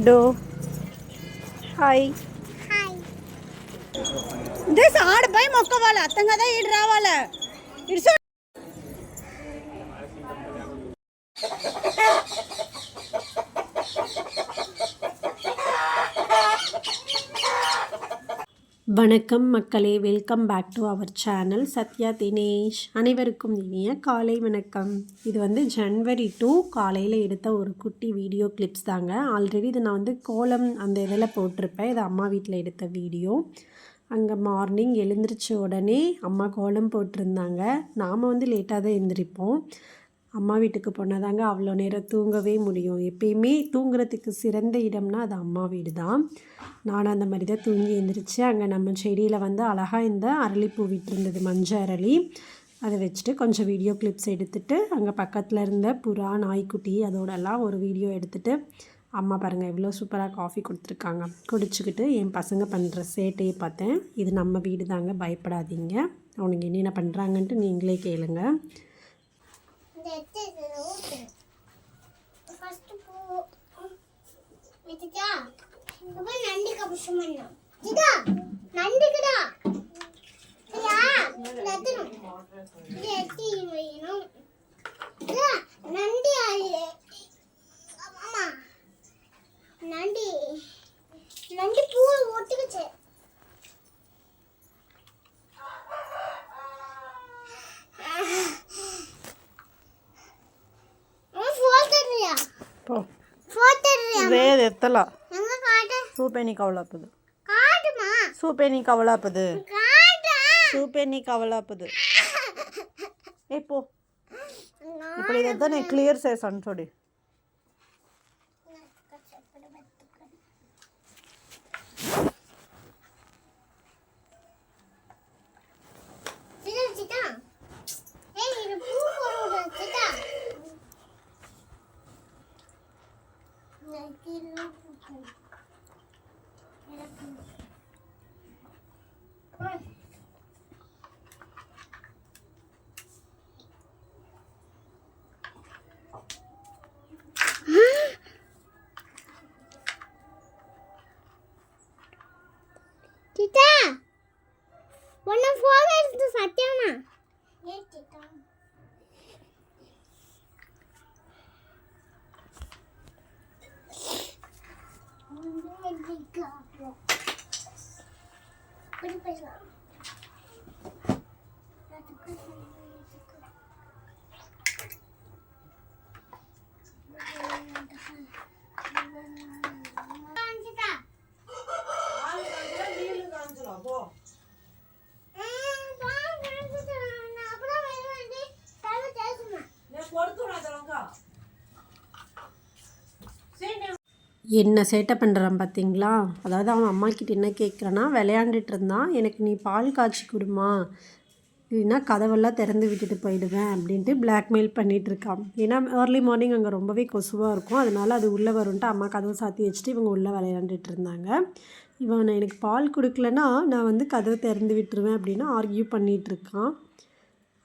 Laddu hi this ఆడపై మొక్కవాలి అర్థం కదా ఇటు రావాలి ఇటు வணக்கம் மக்களே, welcome back to our channel Sathya Dinesh. அனைவருக்கும் இனிய காலை வணக்கம். இது வந்து ஜனவரி 2 காலையில் எடுத்த ஒரு குட்டி வீடியோ கிளிப்ஸ் தாங்க. ஆல்ரெடி இது நான் வந்து கோலம் அந்த இதில் போட்டிருப்பேன். இது அம்மா வீட்டில் எடுத்த வீடியோ. அங்கே மார்னிங் எழுந்திரிச்ச உடனே அம்மா கோலம் போட்டிருந்தாங்க. நாம் வந்து லேட்டாக தான் எழுந்திரிப்போம். அம்மா வீட்டுக்கு போனால் தாங்க அவ்வளோ நேரம் தூங்கவே முடியும். எப்பயுமே தூங்குறதுக்கு சிறந்த இடம்னா அது அம்மா வீடு தான். நானும் அந்த மாதிரி தான் தூங்கி எழுந்திரிச்சு அங்கே நம்ம செடியில் வந்து அழகாக இந்த அரளிப்பூ விட்டுருந்தது, மஞ்சள் அரளி. அதை வச்சுட்டு கொஞ்சம் வீடியோ கிளிப்ஸ் எடுத்துகிட்டு அங்கே பக்கத்தில் இருந்த புறா, நாய்க்குட்டி அதோடலாம் ஒரு வீடியோ எடுத்துகிட்டு அம்மா பாருங்கள் எவ்வளோ சூப்பராக காஃபி கொடுத்துருக்காங்க. குடிச்சிக்கிட்டு என் பசங்க பண்ணுற சேட்டையை பார்த்தேன். இது நம்ம வீடு தாங்க, பயப்படாதீங்க. அவனுங்க என்னென்ன பண்ணுறாங்கன்ட்டு நீங்களே கேளுங்க. நண்டி பூ ஒட்டிக்கிச்சு. లేదు ఎత్తలా చూపే నీకు అవలాపదు, చూపే నీకు అవలాపదు, చూపే నీకు అవలాపదు. ఏ పో, ఇప్పుడు ఇదంతా నేను క్లియర్ చేశాను చూడు. Tita, one of four is the Satyana. Yes, Tita. என்ன சேட்டை பண்ணுறான் பார்த்தீங்களா? அதாவது அவன் அம்மாக்கிட்ட என்ன கேட்குறான்னா, விளையாண்டுட்டு இருந்தான், எனக்கு நீ பால் காய்ச்சி கொடுமா, இல்லைன்னா கதவெல்லாம் திறந்து விட்டுட்டு போயிடுவேன் அப்படின்ட்டு பிளாக்மெயில் பண்ணிகிட்ருக்கான். ஏன்னா ஏர்லி மார்னிங் அங்கே ரொம்பவே கொசுவாக இருக்கும், அதனால் அது உள்ளே வரும்ன்ட்டு அம்மா கதவை சாத்தி வச்சுட்டு இவங்க உள்ளே விளையாண்டுட்டு இருந்தாங்க. இவன் எனக்கு பால் கொடுக்கலன்னா நான் வந்து கதவை திறந்து விட்டுருவேன் அப்படின்னு ஆர்கியூ பண்ணிகிட்ருக்கான்.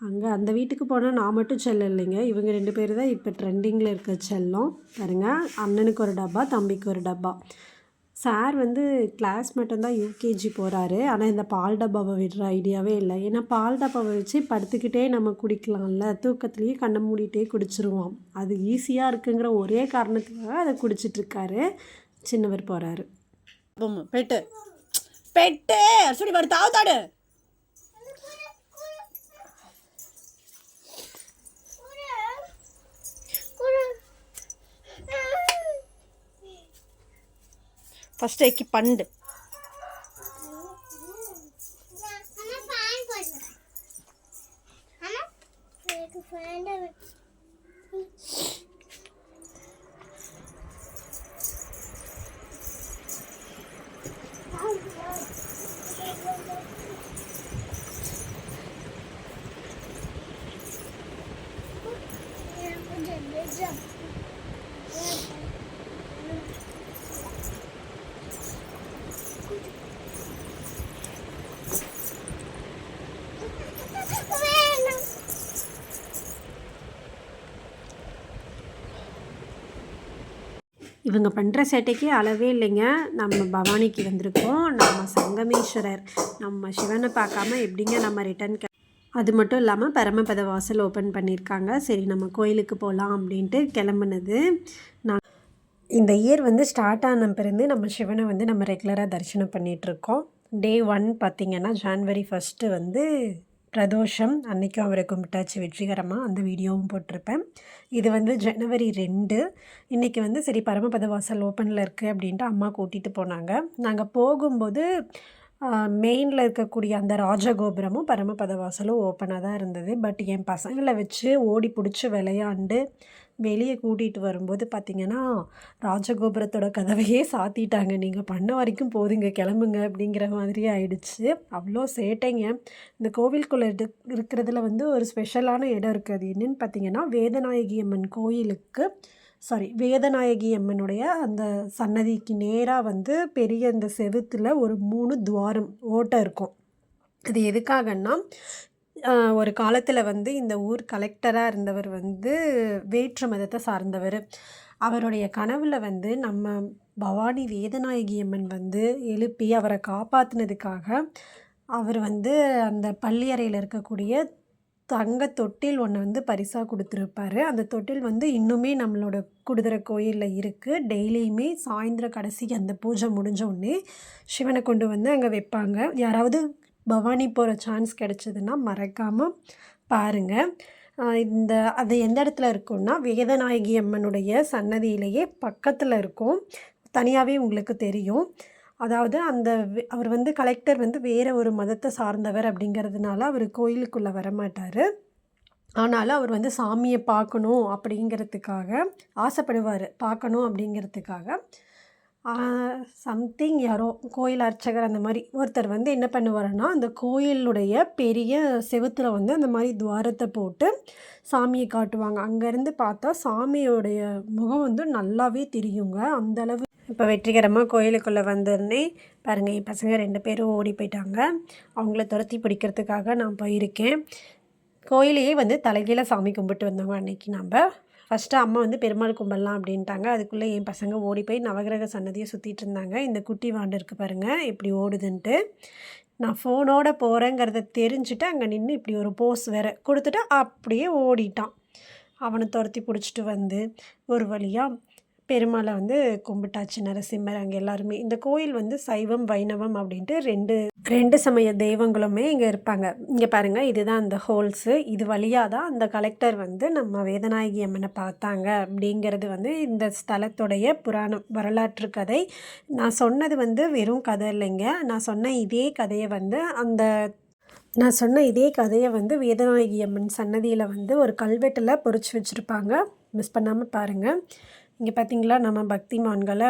அங்கே அந்த வீட்டுக்கு போனால் நான் மட்டும் செல்லம் இல்லைங்க, இவங்க 2 பேர் தான் இப்போ ட்ரெண்டிங்கில் இருக்க செல்லம். பாருங்கள், அண்ணனுக்கு ஒரு டப்பா, தம்பிக்கு ஒரு டப்பா. சார் வந்து கிளாஸ் மட்டும்தான் யூகேஜி போகிறாரு. ஆனால் இந்த பால் டப்பாவை விடுற ஐடியாவே இல்லை. ஏன்னா பால் டப்பாவை வச்சு படுத்துக்கிட்டே நம்ம குடிக்கலாம்ல, தூக்கத்துலேயே கண்ணை மூடிட்டே குடிச்சிருவோம். அது ஈஸியாக இருக்குங்கிற ஒரே காரணத்துக்காக அதை குடிச்சிட்ருக்காரு. சின்னவர் போகிறாரு. பெட்டு பெட்டு சொல்லி வரு தாவத்தாடு. ఫస్ట్ ఎక్కి పండు. இவங்க பண்ணுற சேட்டைக்கு அளவே இல்லைங்க. நம்ம பவானிக்கு வந்திருக்கோம். நம்ம சங்கமேஸ்வரர் நம்ம சிவனை பார்க்காம எப்படிங்க நம்ம ரிட்டர்ன் அது மட்டும் இல்லாமல் பரமபத வாசல் ஓப்பன் பண்ணியிருக்காங்க. சரி நம்ம கோயிலுக்கு போகலாம் அப்படின்ட்டு கிளம்புனது. நான் இந்த இயர் வந்து ஸ்டார்ட் ஆன பிறந்து நம்ம சிவனை வந்து நம்ம ரெகுலராக தரிசனம் பண்ணிகிட்ருக்கோம். டே 1 பார்த்திங்கன்னா ஜான்வரி 1 வந்து பிரதோஷம் அன்றைக்கும் அவரை கும்பிட்டாச்சு வெற்றிகரமாக. அந்த வீடியோவும் போட்டிருப்பேன். இது வந்து ஜனவரி 2. இன்றைக்கி வந்து சரி பரமபத வாசல் ஓப்பனில் இருக்குது அப்படின்ட்டு அம்மா கூட்டிகிட்டு போனாங்க. நாங்கள் போகும்போது மெயினில் இருக்கக்கூடிய அந்த ராஜகோபுரமும் பரமபத வாசலும் ஓப்பனாக தான் இருந்தது. பட் என் பசங்களை வச்சு ஓடி பிடிச்சி விளையாண்டு வெளியே கூட்டிகிட்டு வரும்போது பார்த்திங்கன்னா ராஜகோபுரத்தோட கதவையே சாத்திட்டாங்க. நீங்கள் பண்ண வரைக்கும் போதுங்க, கிளம்புங்க அப்படிங்கிற மாதிரி ஆயிடுச்சு. அவ்வளோ சேட்டைங்க. இந்த கோவிலுக்குள்ளே இருக்கிறதுல வந்து ஒரு ஸ்பெஷலான இடம் இருக்குது. அது என்னென்னு பார்த்திங்கன்னா வேதநாயகி அம்மன் கோயிலுக்கு வேதநாயகி அம்மனுடைய அந்த சன்னதிக்கு நேராக வந்து பெரிய இந்த செவுத்தில் ஒரு 3 துவாரம் ஓட்டை இருக்கும். அது எதுக்காகன்னா ஒரு காலத்தில் வந்து இந்த ஊர் கலெக்டராக இருந்தவர் வந்து வேற்று மதத்தை சார்ந்தவர். அவருடைய கனவில் வந்து நம்ம பவானி வேதநாயகி அம்மன் வந்து எழுப்பி அவரை காப்பாற்றினதுக்காக அவர் வந்து அந்த பள்ளியறையில் இருக்கக்கூடிய தங்க தொட்டில் ஒன்று வந்து பரிசாக கொடுத்துருப்பாரு. அந்த தொட்டில் வந்து இன்னுமே நம்மளோட குடுதரை கோயிலில் இருக்குது. டெய்லியுமே சாயந்தரம் கடைசி அந்த பூஜை முடிஞ்ச உடனே சிவனை கொண்டு வந்து அங்கே வைப்பாங்க. யாராவது பவானி போகிற சான்ஸ் கிடச்சிதுன்னா மறக்காமல் பாருங்கள். அது எந்த இடத்துல இருக்குன்னா வேதநாயகி அம்மனுடைய சன்னதியிலேயே பக்கத்தில் இருக்கும். தனியாகவே உங்களுக்கு தெரியும். அதாவது அவர் வந்து கலெக்டர் வந்து வேறு ஒரு மதத்தை சார்ந்தவர் அப்படிங்கிறதுனால அவர் கோயிலுக்குள்ளே வரமாட்டார். ஆனாலும் அவர் வந்து சாமியை பார்க்கணும் அப்படிங்கிறதுக்காக ஆசைப்படுவார். பார்க்கணும் அப்படிங்கிறதுக்காக சம்திங் யாரோ கோயில் அர்ச்சகர் அந்த மாதிரி ஒருத்தர் வந்து என்ன பண்ணுவாருன்னா அந்த கோயிலுடைய பெரிய செவுத்தில் வந்து அந்த மாதிரி துவாரத்தை போட்டு சாமியை காட்டுவாங்க. அங்கேருந்து பார்த்தா சாமியோடைய முகம் வந்து நல்லாவே தெரியுங்க. அந்தளவு இப்போ வெற்றிகரமாக கோயிலுக்குள்ளே வந்தோடனே பாருங்கள், என் பசங்க 2 பேரும் ஓடி போயிட்டாங்க. அவங்கள துரத்தி பிடிக்கிறதுக்காக நான் போயிருக்கேன். கோயிலையே வந்து தலைகீழ சாமி கும்பிட்டு வந்தோங்க அன்றைக்கி. நம்ம ஃபஸ்ட்டு அம்மா வந்து பெருமாள் கும்பிடலாம் அப்படின்ட்டாங்க. அதுக்குள்ளே என் பசங்க ஓடி போய் நவகிரக சன்னதியை சுற்றிட்டு இருந்தாங்க. இந்த குட்டி வாண்டு இருக்குது பாருங்கள் இப்படி ஓடுதுன்ட்டு. நான் ஃபோனோட போகிறேங்கிறத தெரிஞ்சுட்டு அங்கே நின்று இப்படி ஒரு போஸ் வேறு கொடுத்துட்டு அப்படியே ஓடிட்டான். அவனை துரத்தி பிடிச்சிட்டு வந்து ஒரு வழியாக பெருமாளை வந்து கும்பிட்டாச்சு. நரசிம்மர் அங்கே எல்லாருமே. இந்த கோயில் வந்து சைவம் வைணவம் அப்படின்ட்டு ரெண்டு சமய தெய்வங்களுமே இங்கே இருப்பாங்க. இங்கே பாருங்கள், இதுதான் அந்த ஹோல்ஸு. இது வழியாக தான் அந்த கலெக்டர் வந்து நம்ம வேதநாயகி அம்மனை பார்த்தாங்க அப்படிங்கிறது வந்து இந்த ஸ்தலத்துடைய புராணம் வரலாற்று கதை. நான் சொன்னது வந்து வெறும் கதை இல்லைங்க. நான் சொன்ன இதே கதையை வந்து வேதநாயகி அம்மன் சன்னதியில் வந்து ஒரு கல்வெட்டில் பொறிச்சு வச்சுருப்பாங்க. மிஸ் பண்ணாமல் பாருங்கள். இங்கே பார்த்திங்களா நம்ம பக்திமான்களை.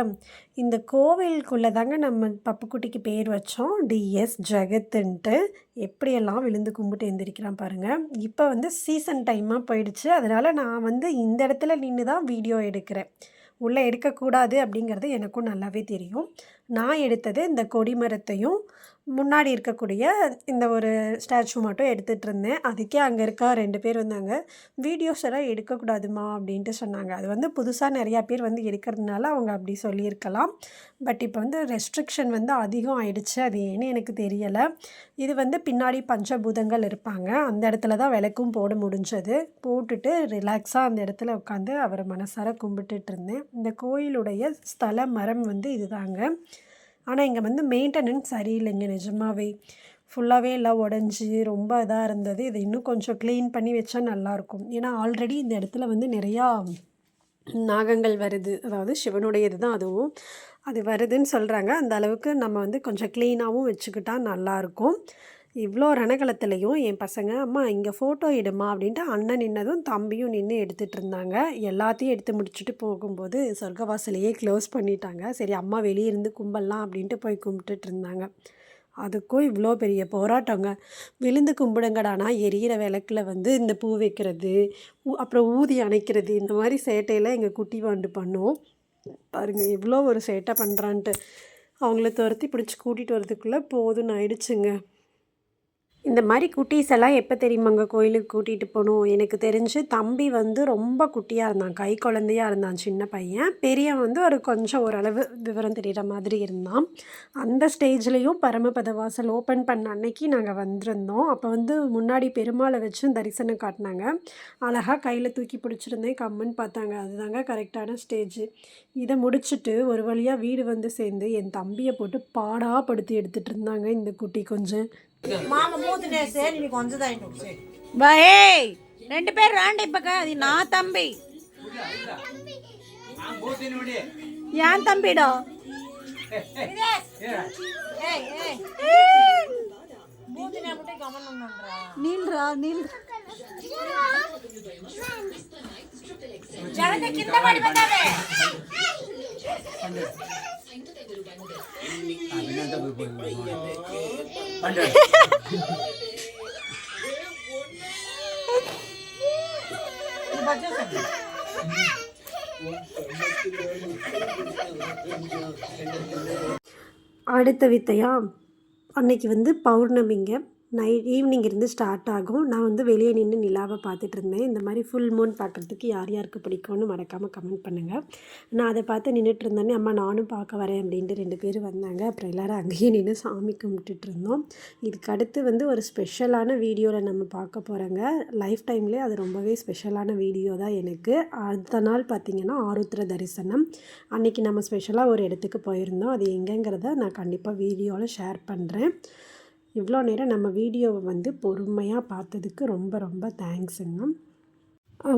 இந்த கோவிலுக்குள்ளே தாங்க நம்ம பப்புக்குட்டிக்கு பேர் வச்சோம், டிஎஸ் ஜெகத்துன்ட்டு. எப்படியெல்லாம் விழுந்து கும்பிட்டு எழுந்திரிக்கிறான் பாருங்கள். இப்போ வந்து சீசன் டைமாக போயிடுச்சு. அதனால் நான் வந்து இந்த இடத்துல நின்று தான் வீடியோ எடுக்கிறேன். உள்ளே எடுக்கக்கூடாது அப்படிங்கிறது எனக்கும் நல்லாவே தெரியும். நான் எடுத்தது இந்த கொடிமரத்தையும் முன்னாடி இருக்கக்கூடிய இந்த ஒரு ஸ்டாச்சு மட்டும் எடுத்துகிட்டு இருந்தேன். அதுக்கே அங்கே இருக்க 2 பேர் வந்தாங்க, வீடியோஸ் எல்லாம் எடுக்கக்கூடாதுமா அப்படின்ட்டு சொன்னாங்க. அது வந்து புதுசாக நிறையா பேர் வந்து எடுக்கிறதுனால அவங்க அப்படி சொல்லியிருக்கலாம். பட் இப்போ வந்து ரெஸ்ட்ரிக்ஷன் வந்து அதிகம் ஆயிடுச்சு. அது ஏன்னு எனக்கு தெரியலை. இது வந்து பின்னாடி பஞ்சபூதங்கள் இருப்பாங்க. அந்த இடத்துல தான் விளக்கும் போட முடிஞ்சது. போட்டுட்டு ரிலாக்ஸாக அந்த இடத்துல உட்காந்து அவரை மனசார கும்பிட்டுட்டு இருந்தேன். இந்த கோயிலுடைய ஸ்தல மரம் வந்து இதுதாங்க. ஆனால் இங்கே வந்து மெயின்டெனன்ஸ் சரியில்லைங்க. நிஜமாகவே ஃபுல்லாகவே எல்லாம் உடஞ்சி ரொம்ப இதாக இருந்தது. இதை இன்னும் கொஞ்சம் க்ளீன் பண்ணி வச்சா நல்லாயிருக்கும். ஏன்னா ஆல்ரெடி இந்த இடத்துல வந்து நிறையா நாகங்கள் வருது. அதாவது சிவனுடையது தான் அதுவும். அது வருதுன்னு சொல்கிறாங்க. அந்த அளவுக்கு நம்ம வந்து கொஞ்சம் க்ளீனாகவும் வச்சுக்கிட்டா நல்லாயிருக்கும். இவ்வளோ ரணகலத்துலேயும் என் பசங்க அம்மா இங்கே ஃபோட்டோ எடுமா அப்படின்ட்டு அண்ணன் நின்னதும் தம்பியும் நின்று எடுத்துகிட்டு இருந்தாங்க. எல்லாத்தையும் எடுத்து முடிச்சுட்டு போகும்போது சொர்க்கவாசலையே க்ளோஸ் பண்ணிட்டாங்க. சரி அம்மா வெளியே இருந்து கும்பிடலாம் அப்படின்ட்டு போய் கும்பிட்டுட்டு இருந்தாங்க. அதுக்கும் இவ்வளோ பெரிய போராட்டங்க. விழுந்து கும்பிடுங்கடானா எரியிற விளக்கில் வந்து இந்த பூ வைக்கிறது, அப்புறம் ஊதி அணைக்கிறது, இந்த மாதிரி சேட்டையெல்லாம் எங்கள் குட்டி வாண்டு பண்ணும். பாருங்கள் எவ்வளோ ஒரு சேட்டை பண்ணுறான்ட்டு. அவங்கள துரத்தி பிடிச்சி கூட்டிகிட்டு வரதுக்குள்ளே போதும்னு ஆயிடுச்சுங்க. இந்த மாதிரி குட்டீஸ் எல்லாம் எப்போ தெரியுமாங்க கோயிலுக்கு கூட்டிகிட்டு போகணும். எனக்கு தெரிஞ்சு தம்பி வந்து ரொம்ப குட்டியாக இருந்தான், கை குழந்தையாக இருந்தான், சின்ன பையன். பெரியவன் வந்து ஒரு கொஞ்சம் ஓரளவு விவரம் தெரிகிற மாதிரி இருந்தான். அந்த ஸ்டேஜ்லேயும் பரமபத வாசல் ஓப்பன் பண்ண அன்னைக்கு நாங்கள் வந்திருந்தோம். அப்போ வந்து முன்னாடி பெருமாளை வச்சு தரிசனம் காட்டினாங்க. அழகாக கையில் தூக்கி பிடிச்சிருந்தேன், கம்முன்னு பார்த்தாங்க. அதுதாங்க கரெக்டான ஸ்டேஜ். இதை முடிச்சுட்டு ஒரு வழியாக வீடு வந்து சேர்ந்து என் தம்பியை போட்டு பாடாப்படுத்தி எடுத்துகிட்டு இருந்தாங்க இந்த குட்டி கொஞ்சம். మామ మూతినేస్తే నీకు వంచుదాయి నువ్వు బాయ్ 2 పేరు రాండి ఇప్పక అది నా తంబి యాన్ తంబిడో మూతినేకుంటే గమనం ఉన్నారా నీళ్ళరా నీళ్ళు జరగ కింద పడిపోతావే அடுத்த வித்தையா, அன்னைக்கு வந்து பௌர்ணமிங்க. ஈவினிங் இருந்து ஸ்டார்ட் ஆகும். நான் வந்து வெளியே நின்று நிலாவை பார்த்துட்டு இருந்தேன். இந்த மாதிரி ஃபுல் மூன் பார்க்குறதுக்கு யார் யாருக்கு பிடிக்கும்னு மறக்காமல் கமெண்ட் பண்ணுங்கள். நான் அதை பார்த்து நின்றுட்டு இருந்தோன்னே அம்மா நானும் பார்க்க வரேன் அப்படின்ட்டு 2 பேர் வந்தாங்க. அப்புறம் எல்லோரும் அங்கேயே நின்று சாமி கும்பிட்டுட்டு இருந்தோம். இதுக்கு அடுத்து வந்து ஒரு ஸ்பெஷலான வீடியோவில் நம்ம பார்க்க போகிறோங்க. லைஃப் டைம்லேயே அது ரொம்பவே ஸ்பெஷலான வீடியோ தான் எனக்கு. அடுத்த நாள் பார்த்திங்கன்னா ஆருத்ர தரிசனம். அன்றைக்கி நம்ம ஸ்பெஷலாக ஒரு இடத்துக்கு போயிருந்தோம். அது எங்கேங்கிறத நான் கண்டிப்பாக வீடியோவில் ஷேர் பண்ணுறேன். இவ்வளோ நேரம் நம்ம வீடியோவை வந்து பொறுமையாக பார்த்ததுக்கு ரொம்ப ரொம்ப தேங்க்ஸுங்க.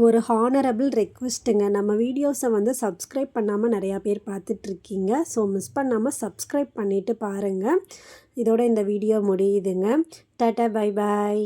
ஒரு ஹானரபிள் ரெக்வெஸ்ட்டுங்க, நம்ம வீடியோஸை வந்து சப்ஸ்கிரைப் பண்ணாமல் நிறையா பேர் பார்த்துட்ருக்கீங்க. ஸோ மிஸ் பண்ணாமல் சப்ஸ்கிரைப் பண்ணிவிட்டு பாருங்கள். இதோட இந்த வீடியோ முடியுதுங்க. டாட்டா பை பாய்.